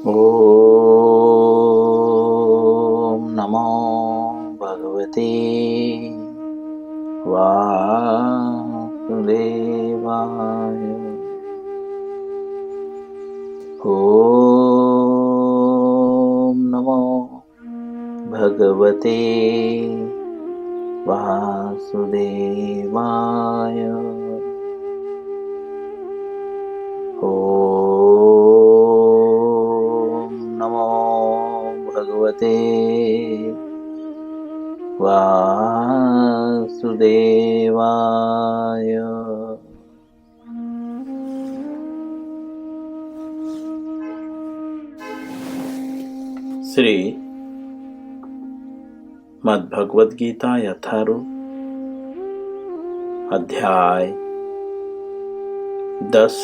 ॐ नमो भगवते वासुदेवाय। ॐ नमो भगवते वासुदेवाय। ॐ नमो भगवते वासुदेवाय। श्री मद्भगवद गीता यथारूप अध्याय 10।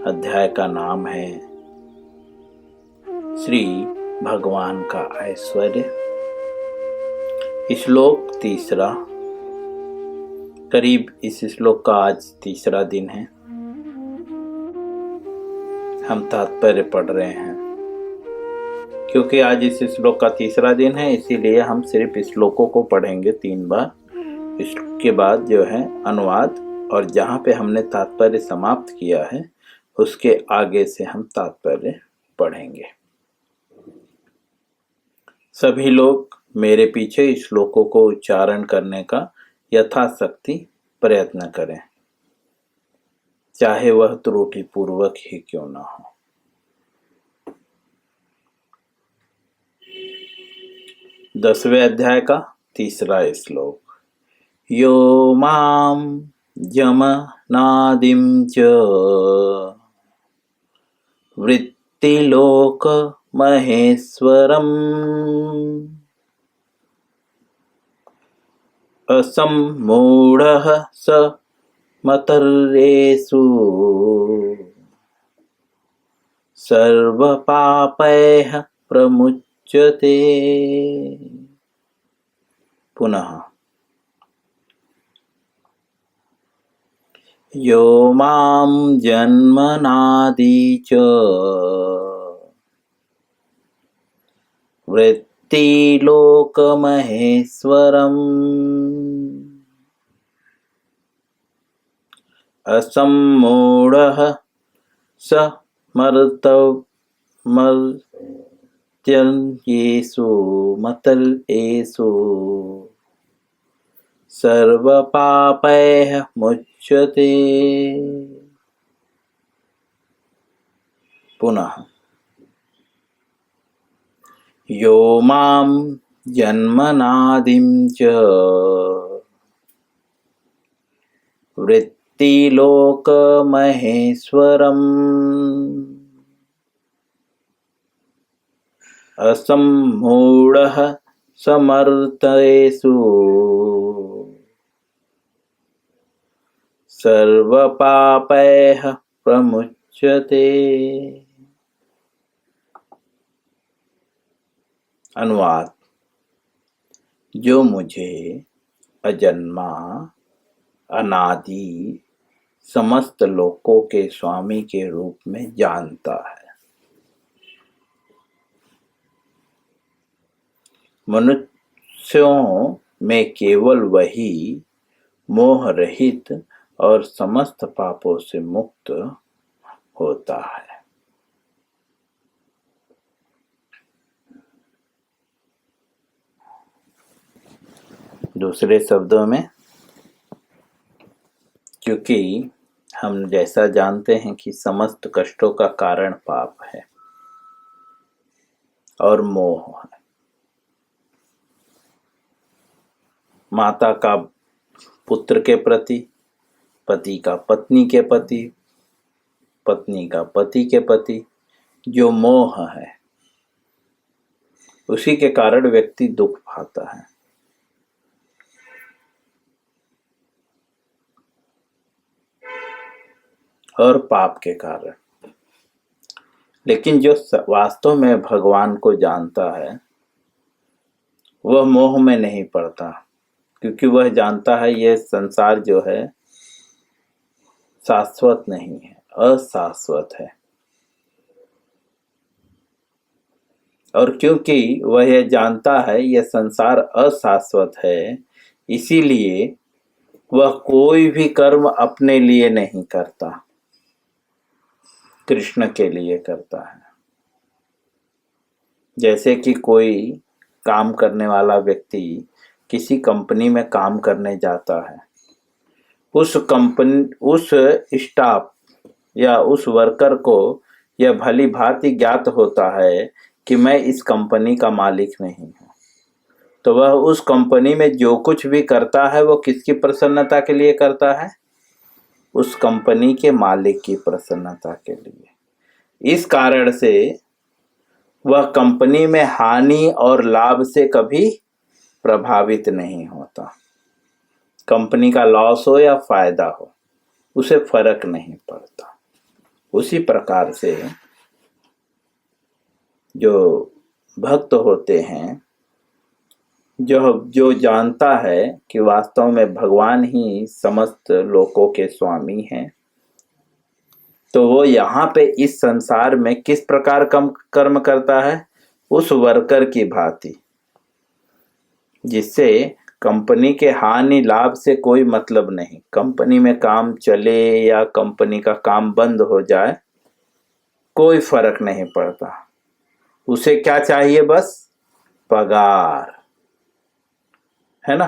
अध्याय का नाम है श्री भगवान का ऐश्वर्य। श्लोक 3। करीब इस श्लोक का आज 3रा दिन है। हम तात्पर्य पढ़ रहे हैं क्योंकि आज इस श्लोक का 3रा दिन है, इसीलिए हम सिर्फ श्लोकों को पढ़ेंगे 3 बार। इसके बाद जो है अनुवाद, और जहाँ पे हमने तात्पर्य समाप्त किया है उसके आगे से हम तात्पर्य पढ़ेंगे। सभी लोग मेरे पीछे श्लोकों को उच्चारण करने का यथाशक्ति प्रयत्न करें, चाहे वह त्रुटि पूर्वक ही क्यों न हो। दसवें अध्याय का 3रा श्लोक। यो मां जमनादिं च वृत्तिलोक महेश्वरम् असम्मूढः स मतर्येषु सर्वपापैः प्रमुच्यते। पुनः यो मां जन्मनादि च वृत्तिलोकमहेश्वरम् असम्मूढः स मतर्येषु सर्वपापैः मुच्यते। पुनः यो मां जन्मनादिं च वृत्तिलोकमहेश्वरम् असम्मूढः समर्थयेषु सर्वपापैः प्रमुच्यते। अनुवाद। जो मुझे अजन्मा अनादि समस्त लोकों के स्वामी के रूप में जानता है, मनुष्यों में केवल वही मोह रहित और समस्त पापों से मुक्त होता है। दूसरे शब्दों में, क्योंकि हम जैसा जानते हैं कि समस्त कष्टों का कारण पाप है और मोह है। माता का पुत्र के प्रति, पति का पत्नी के प्रति, पत्नी का पति के प्रति जो मोह है, उसी के कारण व्यक्ति दुख पाता है। और पाप के कारण। लेकिन जो वास्तव में भगवान को जानता है वह मोह में नहीं पड़ता, क्योंकि वह जानता है यह संसार जो है शाश्वत नहीं है, अशाश्वत है। और क्योंकि वह यह जानता है यह संसार अशाश्वत है, इसीलिए वह कोई भी कर्म अपने लिए नहीं करता, कृष्ण के लिए करता है। जैसे कि कोई काम करने वाला व्यक्ति किसी कंपनी में काम करने जाता है, उस स्टाफ या उस वर्कर को यह भली भांति ज्ञात होता है कि मैं इस कंपनी का मालिक नहीं हूँ, तो वह उस कंपनी में जो कुछ भी करता है वो किसकी प्रसन्नता के लिए करता है? उस कंपनी के मालिक की प्रसन्नता के लिए। इस कारण से वह कंपनी में हानि और लाभ से कभी प्रभावित नहीं होता। कंपनी का लॉस हो या फायदा हो, उसे फर्क नहीं पड़ता। उसी प्रकार से जो भक्त होते हैं, जो जानता है कि वास्तव में भगवान ही समस्त लोकों के स्वामी हैं, तो वो यहाँ पे इस संसार में किस प्रकार कर्म करता है? उस वर्कर की भांति, जिससे कंपनी के हानि लाभ से कोई मतलब नहीं। कंपनी में काम चले या कंपनी का काम बंद हो जाए, कोई फर्क नहीं पड़ता। उसे क्या चाहिए? बस पगार, है ना।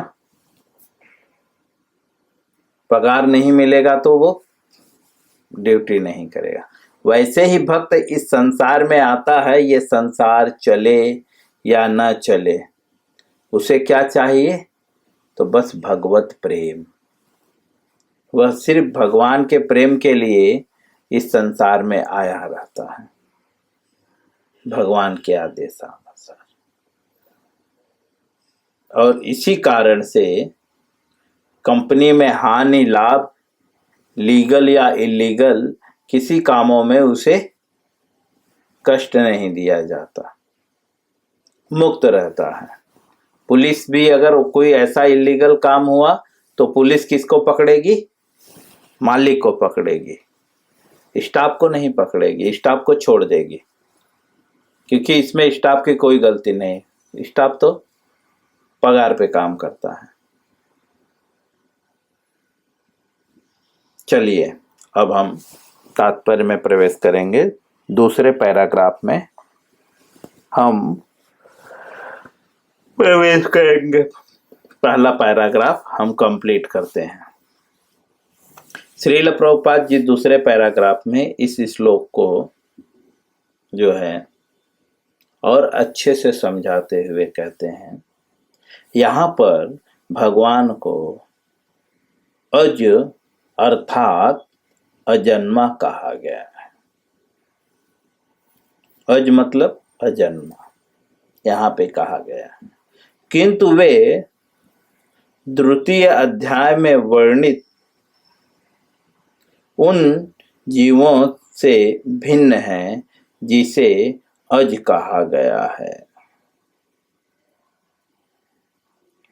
पगार नहीं मिलेगा तो वो ड्यूटी नहीं करेगा। वैसे ही भक्त इस संसार में आता है, ये संसार चले या ना चले, उसे क्या चाहिए? तो बस भगवत प्रेम। वह सिर्फ भगवान के प्रेम के लिए इस संसार में आया रहता है, भगवान के आदेशानुसार। और इसी कारण से कंपनी में हानि लाभ, लीगल या इलीगल, किसी कामों में उसे कष्ट नहीं दिया जाता, मुक्त रहता है। पुलिस भी अगर कोई ऐसा इलीगल काम हुआ तो पुलिस किसको पकड़ेगी? मालिक को पकड़ेगी, स्टाफ को नहीं पकड़ेगी, स्टाफ को छोड़ देगी, क्योंकि इसमें स्टाफ की कोई गलती नहीं। स्टाफ तो पगार पे काम करता है। चलिए अब हम तात्पर्य में प्रवेश करेंगे। दूसरे पैराग्राफ में हम प्रवेश करेंगे। पहला पैराग्राफ हम कंप्लीट करते हैं। श्रील प्रभुपाद जी दूसरे पैराग्राफ में इस श्लोक को जो है और अच्छे से समझाते हुए कहते हैं, यहाँ पर भगवान को अज अर्थात अजन्मा कहा गया है। अज मतलब अजन्मा यहाँ पे कहा गया है, किंतु वे द्वितीय अध्याय में वर्णित उन जीवों से भिन्न हैं जिसे अज कहा गया है।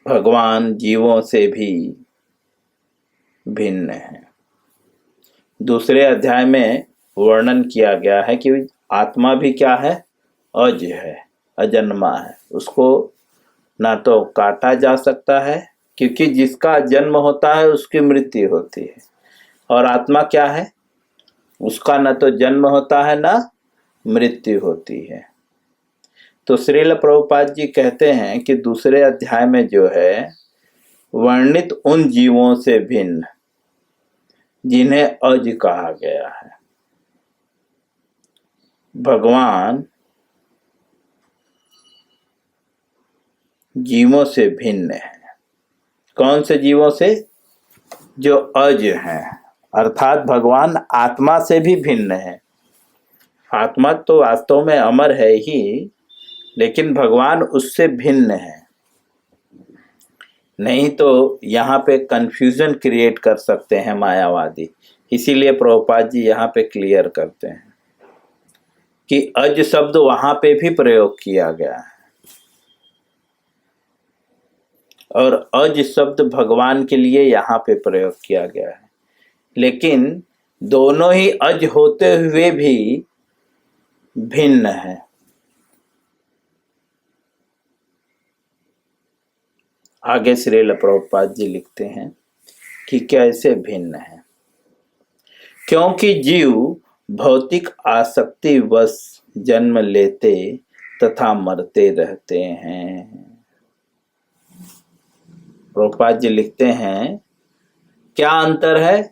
भगवान जीवों से भी भिन्न है। दूसरे अध्याय में वर्णन किया गया है कि आत्मा भी क्या है? अज है, अजन्मा है। उसको ना तो काटा जा सकता है, क्योंकि जिसका जन्म होता है उसकी मृत्यु होती है, और आत्मा क्या है? उसका न तो जन्म होता है ना मृत्यु होती है। तो श्रील प्रभुपाद जी कहते हैं कि दूसरे अध्याय में जो है वर्णित उन जीवों से भिन्न जिन्हें अज कहा गया है। भगवान जीवों से भिन्न है। कौन से जीवों से? जो अज हैं, अर्थात भगवान आत्मा से भी भिन्न है। आत्मा तो वास्तव में अमर है ही, लेकिन भगवान उससे भिन्न है। नहीं तो यहाँ पे कंफ्यूजन क्रिएट कर सकते हैं मायावादी। इसीलिए प्रभुपाद जी यहाँ पे क्लियर करते हैं कि अज शब्द वहाँ पे भी प्रयोग किया गया है, और अज शब्द भगवान के लिए यहाँ पे प्रयोग किया गया है। लेकिन दोनों ही अज होते हुए भी भिन्न है। आगे श्रील प्रभुपाद जी लिखते हैं कि कैसे भिन्न है। क्योंकि जीव भौतिक आसक्ति वश जन्म लेते तथा मरते रहते हैं। प्रभुपाद जी लिखते हैं क्या अंतर है,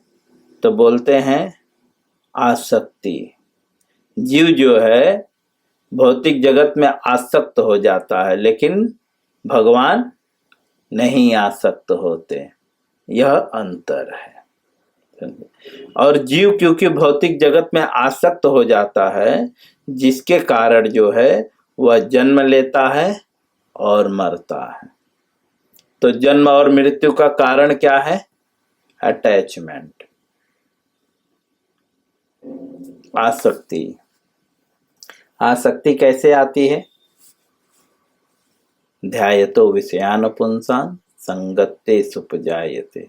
तो बोलते हैं आसक्ति। जीव जो है भौतिक जगत में आसक्त हो जाता है, लेकिन भगवान नहीं आसक्त होते, यह अंतर है। और जीव क्योंकि भौतिक जगत में आसक्त हो जाता है, जिसके कारण जो है वह जन्म लेता है और मरता है। तो जन्म और मृत्यु का कारण क्या है? अटैचमेंट, आसक्ति। आसक्ति कैसे आती है? ध्यायतो विषयान पुंसान् संगत्ते सुपजायते।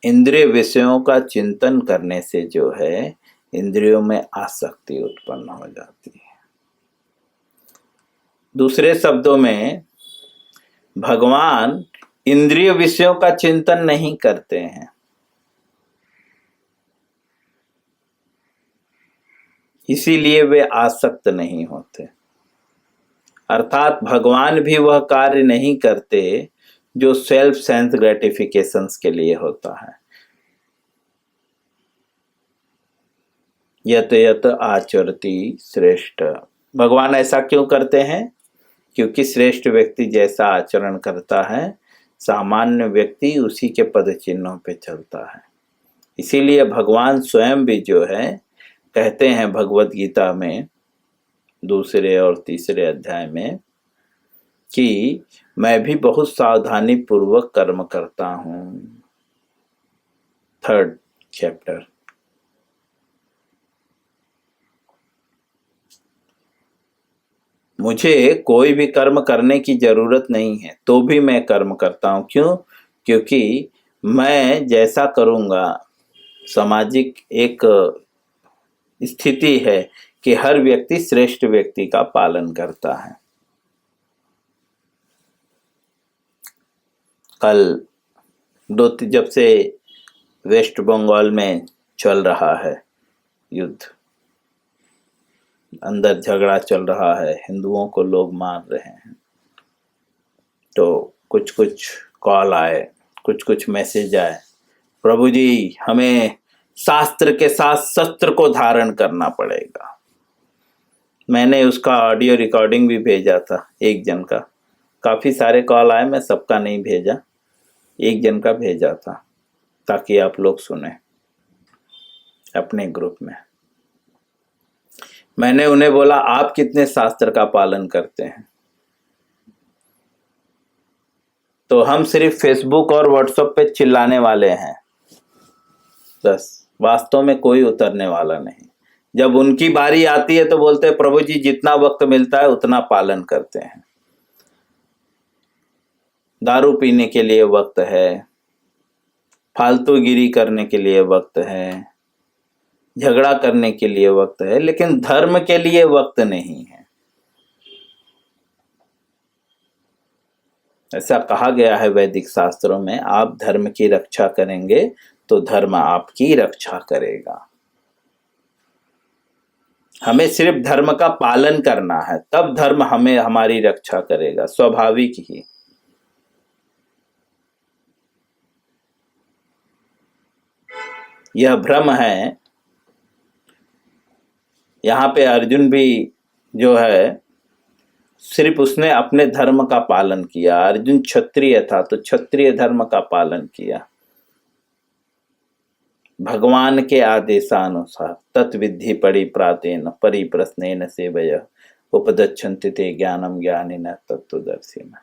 इंद्रिय विषयों का चिंतन करने से जो है इंद्रियों में आसक्ति उत्पन्न हो जाती है। दूसरे शब्दों में भगवान इंद्रिय विषयों का चिंतन नहीं करते हैं, इसीलिए वे आसक्त नहीं होते। अर्थात भगवान भी वह कार्य नहीं करते जो सेल्फ सेंस ग्रेटिफिकेशंस के लिए होता है। यत यत आचरति श्रेष्ठ। भगवान ऐसा क्यों करते हैं? क्योंकि श्रेष्ठ व्यक्ति जैसा आचरण करता है, सामान्य व्यक्ति उसी के पद चिन्हों पे चलता है। इसीलिए भगवान स्वयं भी जो है कहते हैं भगवत गीता में 2 और 3 अध्याय में कि मैं भी बहुत सावधानी पूर्वक कर्म करता हूं। 3rd chapter. मुझे कोई भी कर्म करने की जरूरत नहीं है, तो भी मैं कर्म करता हूं। क्यों? क्योंकि मैं जैसा करूंगा, सामाजिक एक स्थिति है कि हर व्यक्ति श्रेष्ठ व्यक्ति का पालन करता है। कल जब से वेस्ट बंगाल में चल रहा है युद्ध, अंदर झगड़ा चल रहा है, हिंदुओं को लोग मार रहे हैं, तो कुछ कुछ कॉल आए, कुछ कुछ मैसेज आए, प्रभु जी हमें शास्त्र के साथ शस्त्र को धारण करना पड़ेगा। मैंने उसका ऑडियो रिकॉर्डिंग भी भेजा था एक जन का। काफ़ी सारे कॉल आए, मैं सबका नहीं भेजा, एक जन का भेजा था ताकि आप लोग सुने अपने ग्रुप में। मैंने उन्हें बोला आप कितने शास्त्र का पालन करते हैं? तो हम सिर्फ फेसबुक और व्हाट्सएप पे चिल्लाने वाले हैं, बस वास्तव में कोई उतरने वाला नहीं। जब उनकी बारी आती है तो बोलते हैं प्रभु जी जितना वक्त मिलता है उतना पालन करते हैं। दारू पीने के लिए वक्त है, फालतूगिरी करने के लिए वक्त है, झगड़ा करने के लिए वक्त है, लेकिन धर्म के लिए वक्त नहीं है। ऐसा कहा गया है वैदिक शास्त्रों में, आप धर्म की रक्षा करेंगे तो धर्म आपकी रक्षा करेगा। हमें सिर्फ धर्म का पालन करना है, तब धर्म हमें हमारी रक्षा करेगा, स्वाभाविक ही। यह भ्रम है। यहाँ पे अर्जुन भी जो है सिर्फ उसने अपने धर्म का पालन किया। अर्जुन क्षत्रिय था तो क्षत्रिय धर्म का पालन किया, भगवान के आदेशानुसार। तत्विद्धि परिप्रातेन परिप्रश्नेन सेवया उपदच्छन्ति ते ज्ञानम ज्ञानिनः तत्त्वदर्शिनः।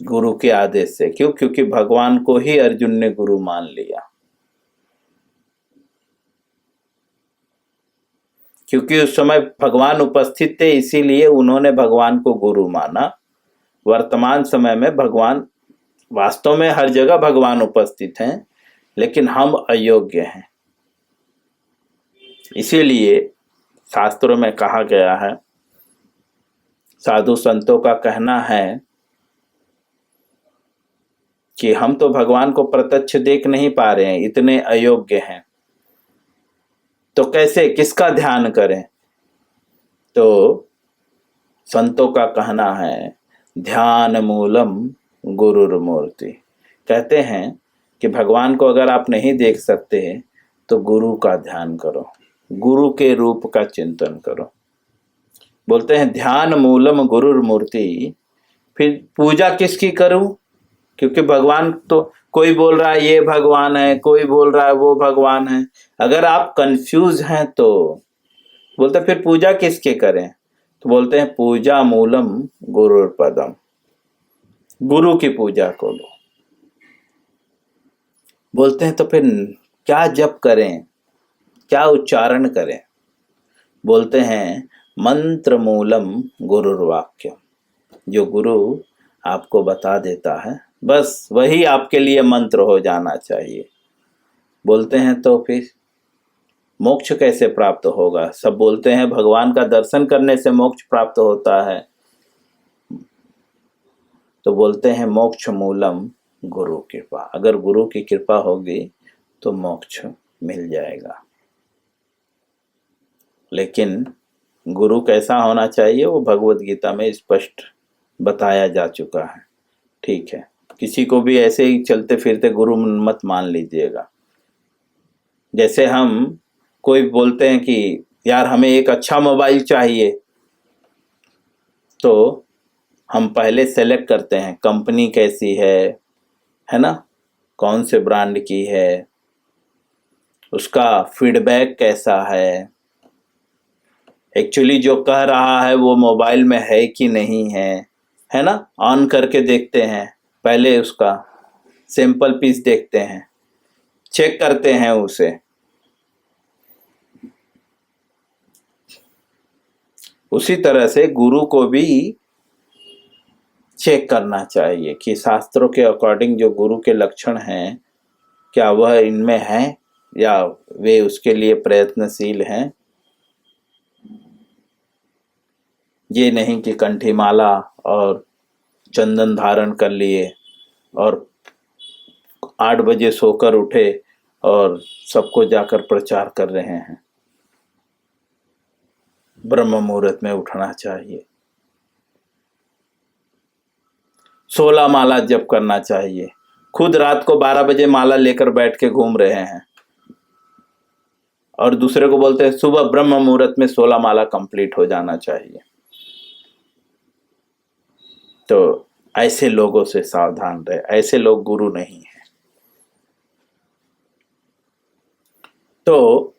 गुरु के आदेश से। क्यों? क्योंकि भगवान को ही अर्जुन ने गुरु मान लिया। क्योंकि उस समय भगवान उपस्थित थे, इसीलिए उन्होंने भगवान को गुरु माना। वर्तमान समय में भगवान, वास्तव में हर जगह भगवान उपस्थित हैं, लेकिन हम अयोग्य हैं। इसीलिए शास्त्रों में कहा गया है, साधु संतों का कहना है कि हम तो भगवान को प्रत्यक्ष देख नहीं पा रहे हैं, इतने अयोग्य हैं, तो कैसे किसका ध्यान करें। तो संतों का कहना है ध्यान मूलम गुरुर्मूर्ति। कहते हैं कि भगवान को अगर आप नहीं देख सकते तो गुरु का ध्यान करो, गुरु के रूप का चिंतन करो। बोलते हैं ध्यान मूलम गुरुर्मूर्ति। फिर पूजा किसकी करूं, क्योंकि भगवान तो कोई बोल रहा है ये भगवान है, कोई बोल रहा है वो भगवान है। अगर आप कंफ्यूज हैं तो बोलते फिर पूजा किसके करें, तो बोलते हैं पूजा मूलम गुरुर पदम, गुरु की पूजा को लो। बोलते हैं तो फिर क्या जप करें, क्या उच्चारण करें। बोलते हैं मंत्र मूलम गुरुर्वाक्यम, जो गुरु आपको बता देता है बस वही आपके लिए मंत्र हो जाना चाहिए। बोलते हैं तो फिर मोक्ष कैसे प्राप्त होगा। सब बोलते हैं भगवान का दर्शन करने से मोक्ष प्राप्त होता है, तो बोलते हैं मोक्ष मूलम गुरु कृपा। अगर गुरु की कृपा होगी तो मोक्ष मिल जाएगा। लेकिन गुरु कैसा होना चाहिए वो भगवत गीता में स्पष्ट बताया जा चुका है। ठीक है, किसी को भी ऐसे ही चलते फिरते गुरु मत मान लीजिएगा। जैसे हम कोई बोलते हैं कि यार हमें एक अच्छा मोबाइल चाहिए, तो हम पहले सेलेक्ट करते हैं कंपनी कैसी है ना, कौन से ब्रांड की है, उसका फीडबैक कैसा है, एक्चुअली जो कह रहा है वो मोबाइल में है कि नहीं है ना। ऑन करके देखते हैं, पहले उसका सैंपल पीस देखते हैं, चेक करते हैं उसे। उसी तरह से गुरु को भी चेक करना चाहिए कि शास्त्रों के अकॉर्डिंग जो गुरु के लक्षण हैं क्या वह इनमें हैं या वे उसके लिए प्रयत्नशील हैं। ये नहीं कि कंठी माला और चंदन धारण कर लिए और 8 बजे सोकर उठे और सबको जाकर प्रचार कर रहे हैं। ब्रह्म मुहूर्त में उठना चाहिए, 16 माला जप करना चाहिए। खुद रात को 12 बजे माला लेकर बैठ के घूम रहे हैं और दूसरे को बोलते हैं सुबह ब्रह्म मुहूर्त में 16 माला कंप्लीट हो जाना चाहिए। तो ऐसे लोगों से सावधान रहे, ऐसे लोग गुरु नहीं है। तो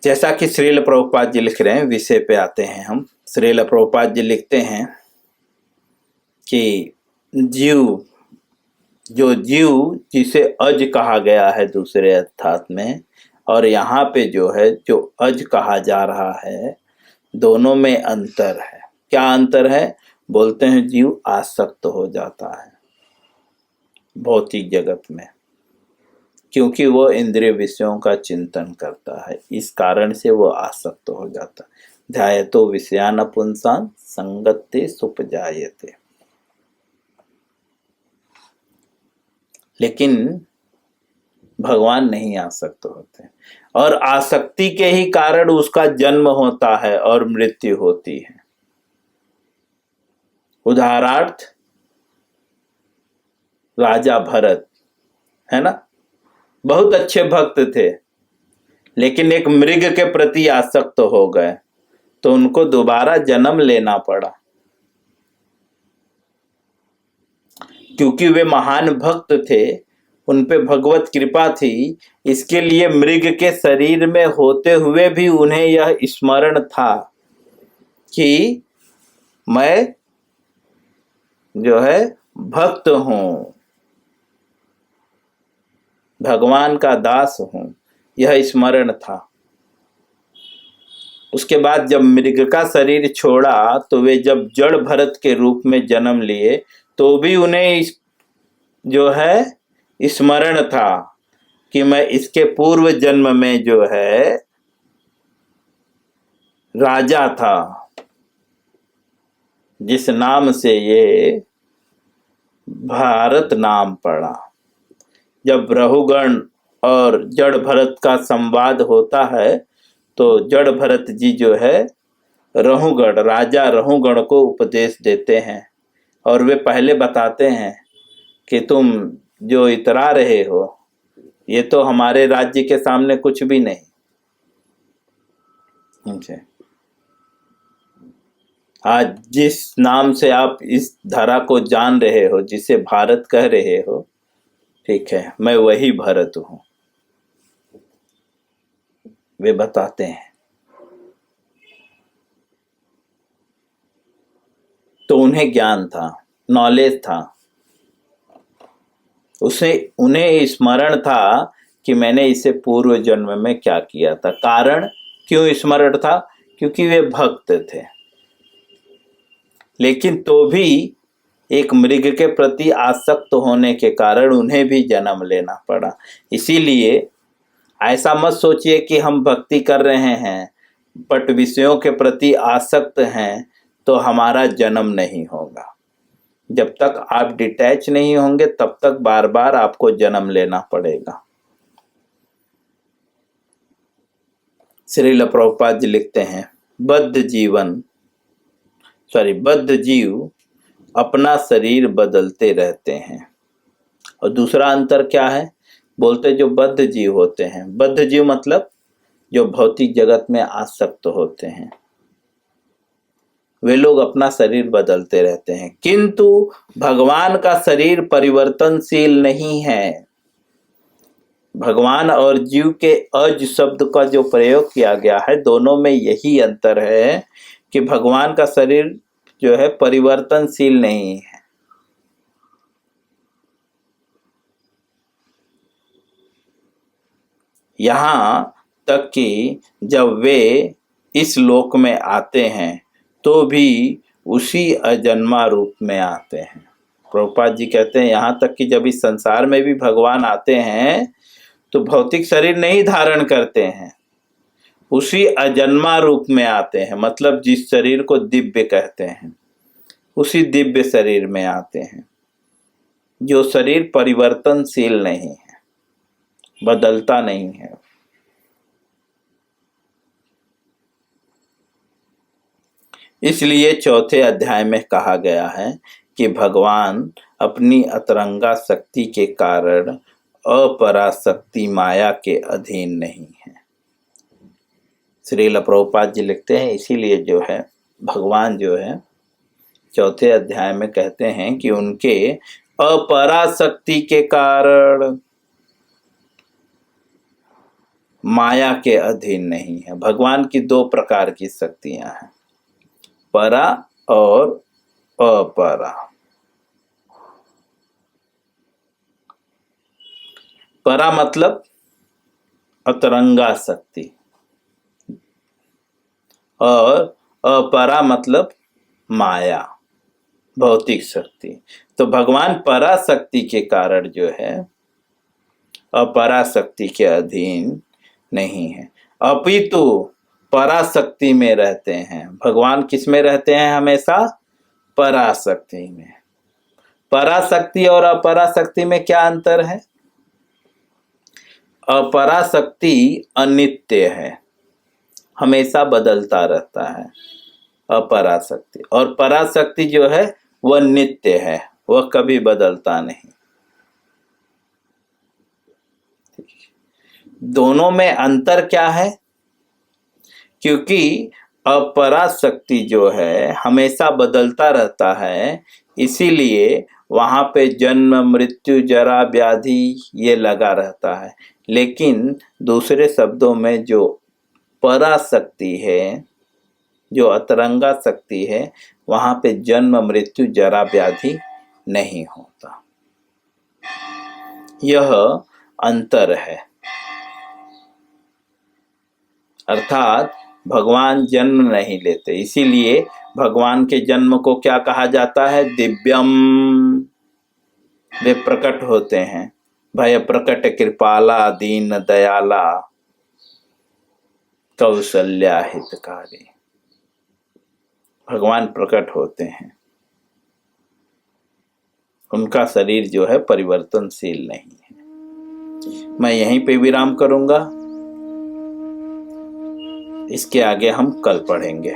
जैसा कि श्रील प्रभुपाद जी लिख रहे हैं, विषय पे आते हैं हम। श्रील प्रभुपाद जी लिखते हैं कि जीव जिसे अज कहा गया है दूसरे अर्थात में, और यहाँ पे जो है जो अज कहा जा रहा है, दोनों में अंतर है। क्या अंतर है, बोलते हैं जीव आसक्त हो जाता है भौतिक जगत में, क्योंकि वो इंद्रिय विषयों का चिंतन करता है, इस कारण से वो आसक्त हो जाता है। ध्यायतो विषयान पुंसान संगत्ते सुपजायते। लेकिन भगवान नहीं आसक्त होते, और आसक्ति के ही कारण उसका जन्म होता है और मृत्यु होती है। उदाहरणार्थ राजा भरत है ना, बहुत अच्छे भक्त थे, लेकिन एक मृग के प्रति आसक्त हो गए तो उनको दोबारा जन्म लेना पड़ा, क्योंकि वे महान भक्त थे, उन पे भगवत कृपा थी। इसके लिए मृग के शरीर में होते हुए भी उन्हें यह स्मरण था कि मैं जो है भक्त हूं, भगवान का दास हूं, यह स्मरण था। उसके बाद जब मृग का शरीर छोड़ा तो वे जब जड़ भरत के रूप में जन्म लिए तो भी उन्हें जो है स्मरण था कि मैं इसके पूर्व जन्म में जो है राजा था, जिस नाम से ये भारत नाम पड़ा। जब रहुगण और जड़ भरत का संवाद होता है तो जड़ भरत जी जो है रहुगण, राजा रहुगण को उपदेश देते हैं और वे पहले बताते हैं कि तुम जो इतरा रहे हो ये तो हमारे राज्य के सामने कुछ भी नहीं। आज जिस नाम से आप इस धरा को जान रहे हो, जिसे भारत कह रहे हो, ठीक है, मैं वही भरत हूं, वे बताते हैं। तो उन्हें ज्ञान था, नॉलेज था, उसे उन्हें स्मरण था कि मैंने इसे पूर्व जन्म में क्या किया था। कारण क्यों स्मरण था? क्योंकि वे भक्त थे, लेकिन तो भी एक मृग के प्रति आसक्त होने के कारण उन्हें भी जन्म लेना पड़ा। इसीलिए ऐसा मत सोचिए कि हम भक्ति कर रहे हैं बट विषयों के प्रति आसक्त हैं तो हमारा जन्म नहीं होगा। जब तक आप डिटैच नहीं होंगे तब तक बार बार आपको जन्म लेना पड़ेगा। श्रील प्रभुपाद जी लिखते हैं, बद्ध जीव अपना शरीर बदलते रहते हैं। और दूसरा अंतर क्या है? बोलते जो बद्ध जीव होते हैं, बद्ध जीव मतलब जो भौतिक जगत में आसक्त होते हैं, वे लोग अपना शरीर बदलते रहते हैं। किंतु भगवान का शरीर परिवर्तनशील नहीं है। भगवान और जीव के अज शब्द का जो प्रयोग किया गया है, दोनों में यही अंतर है कि भगवान का शरीर जो है परिवर्तनशील नहीं है। यहां तक कि जब वे इस लोक में आते हैं तो भी उसी अजन्मा रूप में आते हैं। प्रभुपाद जी कहते हैं यहां तक कि जब इस संसार में भी भगवान आते हैं तो भौतिक शरीर नहीं धारण करते हैं, उसी अजन्मा रूप में आते हैं। मतलब जिस शरीर को दिव्य कहते हैं उसी दिव्य शरीर में आते हैं, जो शरीर परिवर्तनशील नहीं है, बदलता नहीं है। इसलिए चौथे अध्याय में कहा गया है कि भगवान अपनी अतरंगा शक्ति के कारण अपराशक्ति माया के अधीन नहीं है। श्रील प्रभुपाद जी लिखते हैं, इसीलिए जो है भगवान जो है चौथे अध्याय में कहते हैं कि उनके अपराशक्ति के कारण माया के अधीन नहीं है। भगवान की दो प्रकार की शक्तियां हैं, परा और अपरा। परा मतलब अतरंगा शक्ति और अपरा मतलब माया, भौतिक शक्ति। तो भगवान पराशक्ति के कारण जो है अपराशक्ति के अधीन नहीं है, अपितु पराशक्ति में रहते हैं। भगवान किस में रहते हैं? हमेशा पराशक्ति में। पराशक्ति और अपराशक्ति में क्या अंतर है? अपराशक्ति अनित्य है, हमेशा बदलता रहता है अपराशक्ति, और पराशक्ति जो है वह नित्य है, वह कभी बदलता नहीं। दोनों में अंतर क्या है? क्योंकि अपराशक्ति जो है हमेशा बदलता रहता है, इसीलिए वहां पे जन्म मृत्यु जरा व्याधि ये लगा रहता है। लेकिन दूसरे शब्दों में जो पराशक्ति है, जो अतरंगा शक्ति है, वहां पे जन्म मृत्यु जरा व्याधि नहीं होता। यह अंतर है। अर्थात भगवान जन्म नहीं लेते, इसीलिए भगवान के जन्म को क्या कहा जाता है? दिव्यम। वे प्रकट होते हैं, भय प्रकट कृपाला दीन दयाला कौशल्या हितकारी। भगवान प्रकट होते हैं, उनका शरीर जो है परिवर्तनशील नहीं है। मैं यहीं पे विराम करूंगा, इसके आगे हम कल पढ़ेंगे।